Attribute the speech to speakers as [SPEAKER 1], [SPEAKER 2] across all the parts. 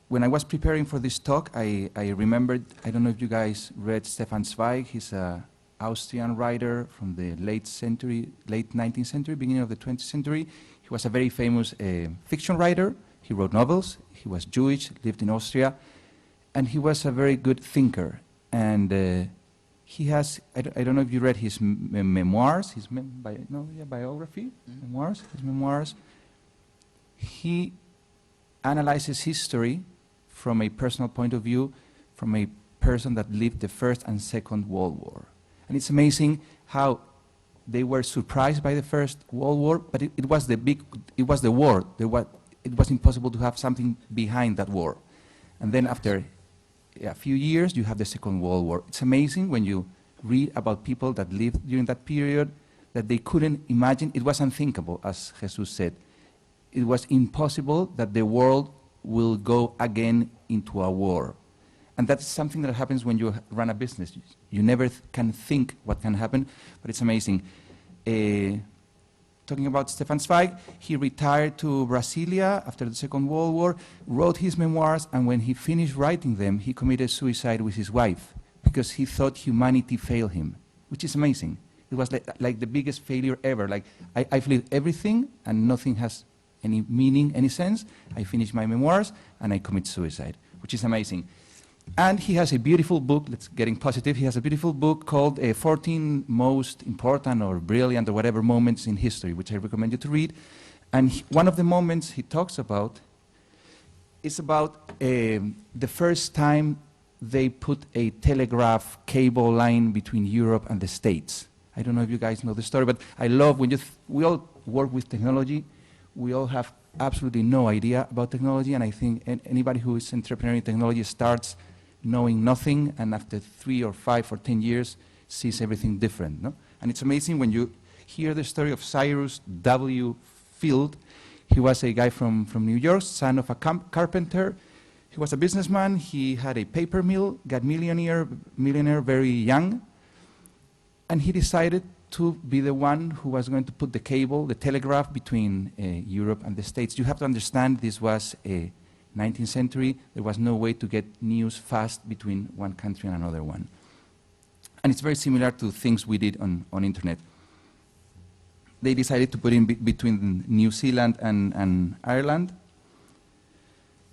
[SPEAKER 1] when I was preparing for this talk, I remembered, I don't know if you guys read Stefan Zweig. He's an Austrian writer from the late 19th century, beginning of the 20th century. He was a very famous fiction writer. He wrote novels. He was Jewish, lived in Austria, and he was a very good thinker. And he has, I don't know if you read his memoirs, his biography, memoirs, his memoirs. He analyzes history from a personal point of view, from a person that lived the First and Second World War. And it's amazing how they were surprised by the First World War, but it was the war. It was impossible to have something behind that war. And then after a few years, you have the Second World War. It's amazing when you read about people that lived during that period that they couldn't imagine. It was unthinkable, as Jesus said. It was impossible that the world will go again into a war. And that's something that happens when you run a business. You never can think what can happen, but it's amazing. Talking about Stefan Zweig, he retired to Brasilia after the Second World War, wrote his memoirs, and when he finished writing them, he committed suicide with his wife because he thought humanity failed him, which is amazing. It was like the biggest failure ever. Like, I've lived everything and nothing has any meaning, any sense. I finish my memoirs and I commit suicide, which is amazing. And he has a beautiful book, let's getting positive, he has a beautiful book called 14 Most Important or Brilliant or whatever moments in history, which I recommend you to read. And one of the moments he talks about is about the first time they put a telegraph cable line between Europe and the States. I don't know if you guys know the story, but I love when we all work with technology. We all have absolutely no idea about technology, and I think anybody who is entrepreneur in technology starts knowing nothing, and after 3 or 5 or 10 years sees everything different. No? And it's amazing when you hear the story of Cyrus W. Field. He was a guy from New York, son of a carpenter. He was a businessman. He had a paper mill, got millionaire very young, and he decided to be the one who was going to put the cable, the telegraph between Europe and the States. You have to understand this was a 19th century. There was no way to get news fast between one country and another one. And it's very similar to things we did on internet. They decided to put in between New Zealand and Ireland.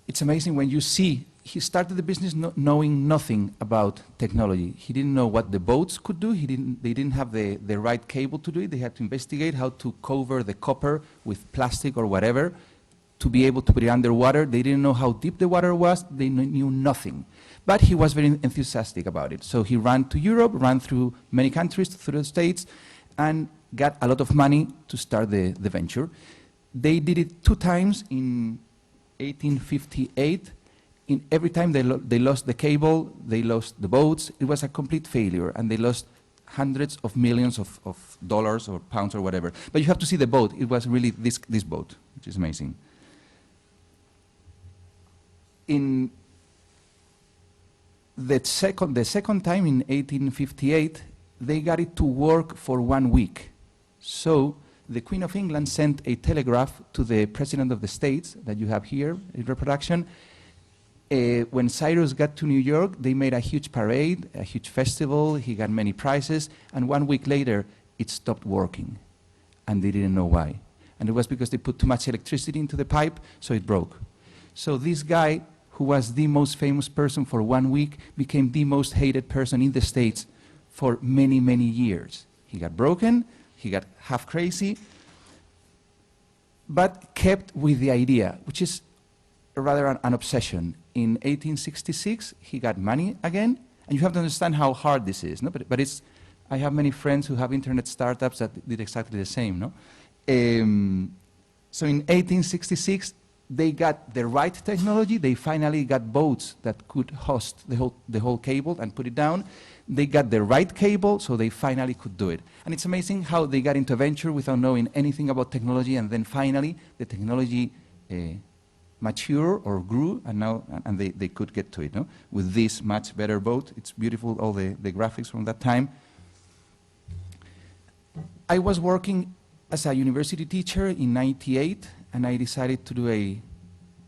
[SPEAKER 1] It's amazing when you see, he started the business knowing nothing about technology. He didn't know what the boats could do. They didn't have the right cable to do it. They had to investigate how to cover the copper with plastic or whatever to be able to put it underwater. They didn't know how deep the water was. They knew nothing. But he was very enthusiastic about it. So he ran to Europe, ran through many countries, through the States, and got a lot of money to start the venture. They did it 2 times in 1858. In every time they lost the cable, they lost the boats. It was a complete failure, and they lost hundreds of millions of dollars or pounds or whatever. But you have to see the boat. It was really this boat, which is amazing. In the second time, in 1858, they got it to work for 1 week. So the Queen of England sent a telegraph to the President of the States that you have here in reproduction. When Cyrus got to New York, they made a huge parade, a huge festival. He got many prizes, and 1 week later, it stopped working, and they didn't know why. And it was because they put too much electricity into the pipe, so it broke. So this guy, who was the most famous person for 1 week, became the most hated person in the States for many, many years. He got broken, he got half crazy, but kept with the idea, which is rather an obsession. In 1866, he got money again, and you have to understand how hard this is. No? But it's, I have many friends who have internet startups that did exactly the same. No? So in 1866, they got the right technology. They finally got boats that could host the whole cable and put it down. They got the right cable, so they finally could do it. And it's amazing how they got into venture without knowing anything about technology, and then finally the technology matured or grew, and they could get to it, no? With this much better boat. It's beautiful, all the graphics from that time. I was working as a university teacher in '98, and I decided to do a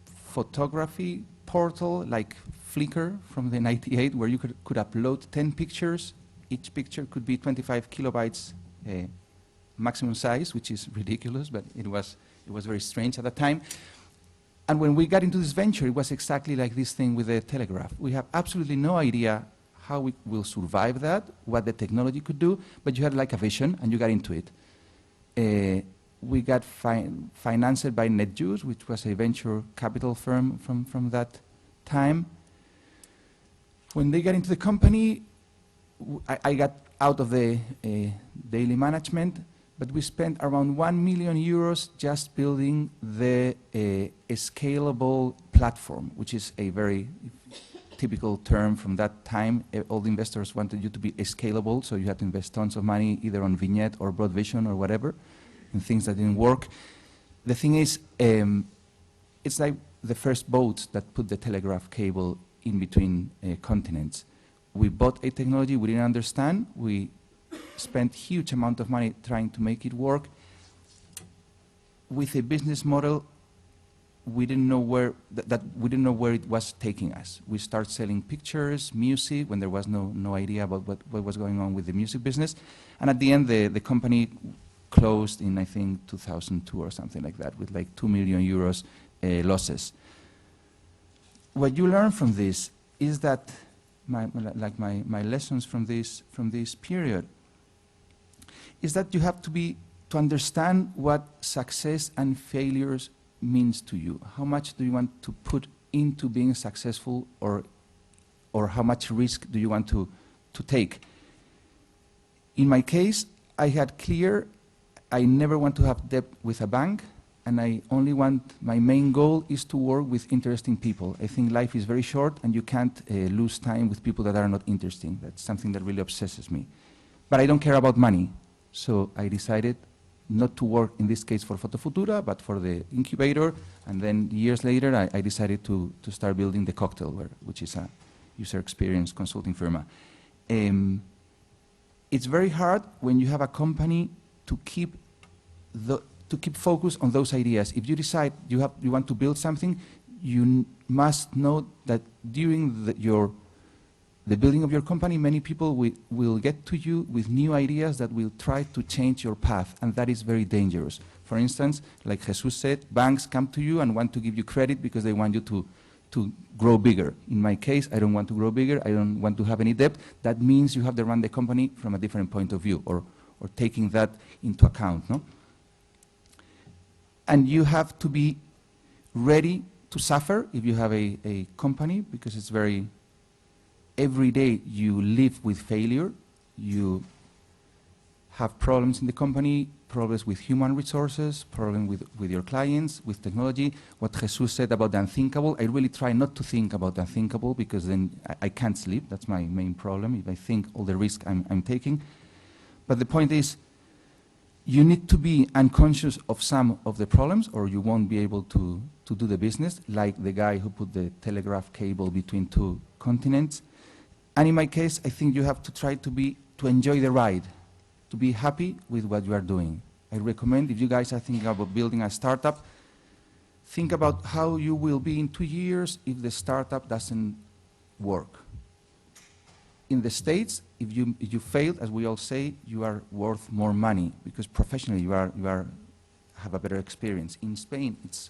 [SPEAKER 1] photography portal like Flickr from the 98 where you could upload 10 pictures. Each picture could be 25 kilobytes maximum size, which is ridiculous, but it was very strange at the time. And when we got into this venture, it was exactly like this thing with the telegraph. We have absolutely no idea how we will survive that, what the technology could do, but you had like a vision and you got into it. We got financed by NetJuice, which was a venture capital firm from that time. When they got into the company, I got out of the daily management, but we spent around 1 million euros just building the scalable platform, which is a very typical term from that time. All the investors wanted you to be scalable, so you had to invest tons of money either on Vignette or Broad Vision or whatever, and things that didn't work. The thing is, it's like the first boats that put the telegraph cable in between continents. We bought a technology we didn't understand. We spent huge amount of money trying to make it work. With a business model, we didn't know where we didn't know where it was taking us. We started selling pictures, music, when there was no idea about what was going on with the music business. And at the end, the company closed in, I think, 2002 or something like that, with like 2 million euros losses. What you learn from this is that my lessons from this period is that you have to understand what success and failures means to you. How much do you want to put into being successful, or how much risk do you want to take? In my case, I had clear I never want to have debt with a bank, and I only want, my main goal is to work with interesting people. I think life is very short and you can't lose time with people that are not interesting. That's something that really obsesses me. But I don't care about money. So I decided not to work, in this case, for Fotofutura, but for the incubator. And then years later, I decided to start building the Cocktail, which is a user experience consulting firm. It's very hard when you have a company to keep focus on those ideas. If you decide you want to build something, you must know that during the building of your company, many people will get to you with new ideas that will try to change your path, and that is very dangerous. For instance, like Jesus said, banks come to you and want to give you credit because they want you to grow bigger. In my case, I don't want to grow bigger. I don't want to have any debt. That means you have to run the company from a different point of view, or taking that into account, no? And you have to be ready to suffer if you have a company, because it's every day you live with failure. You have problems in the company, problems with human resources, problems with your clients, with technology. What Jesus said about the unthinkable, I really try not to think about the unthinkable, because then I can't sleep. That's my main problem, if I think all the risk I'm taking. But the point is, you need to be unconscious of some of the problems, or you won't be able to do the business, like the guy who put the telegraph cable between two continents. And in my case, I think you have to try to enjoy the ride, to be happy with what you are doing. I recommend, if you guys are thinking about building a startup, think about how you will be in 2 years if the startup doesn't work. In the States, if you fail, as we all say, you are worth more money, because professionally you have a better experience. In Spain, it's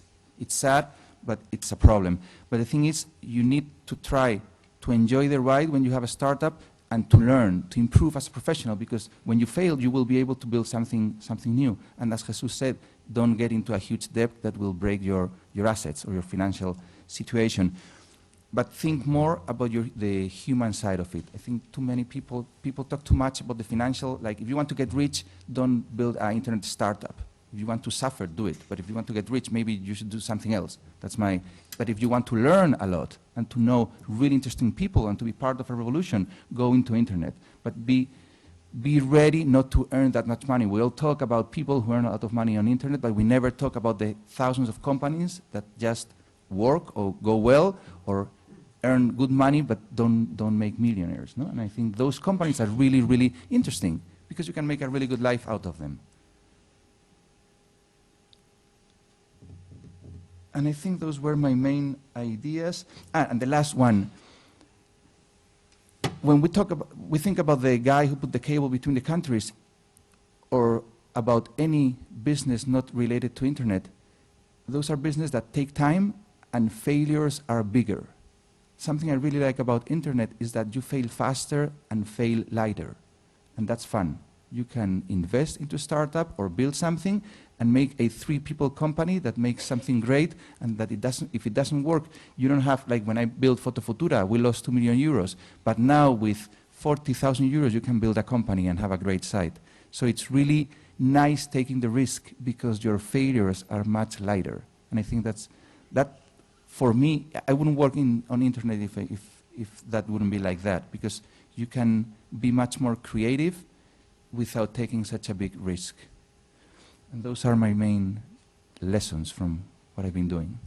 [SPEAKER 1] sad, but it's a problem. But the thing is, you need to try to enjoy the ride when you have a startup, and to learn, to improve as a professional, because when you fail, you will be able to build something new. And as Jesus said, don't get into a huge debt that will break your assets or your financial situation. But think more about the human side of it. I think too many people talk too much about the financial. Like, if you want to get rich, don't build an internet startup. If you want to suffer, do it. But if you want to get rich, maybe you should do something else. But if you want to learn a lot and to know really interesting people and to be part of a revolution, go into internet. But be ready not to earn that much money. We all talk about people who earn a lot of money on internet, but we never talk about the thousands of companies that just work or go well or earn good money but don't make millionaires, no? And I think those companies are really, really interesting, because you can make a really good life out of them. And I think those were my main ideas. And the last one, when we think about the guy who put the cable between the countries, or about any business not related to internet, those are businesses that take time and failures are bigger. Something I really like about internet is that you fail faster and fail lighter, and that's fun. You can invest into a startup or build something and make a 3-people company that makes something great, and that if it doesn't work, you don't have, like when I built Fotofutura, we lost 2 million euros, but now with 40,000 euros you can build a company and have a great site. So it's really nice taking the risk because your failures are much lighter. And I think that for me, I wouldn't work on internet if that wouldn't be like that, because you can be much more creative without taking such a big risk. And those are my main lessons from what I've been doing.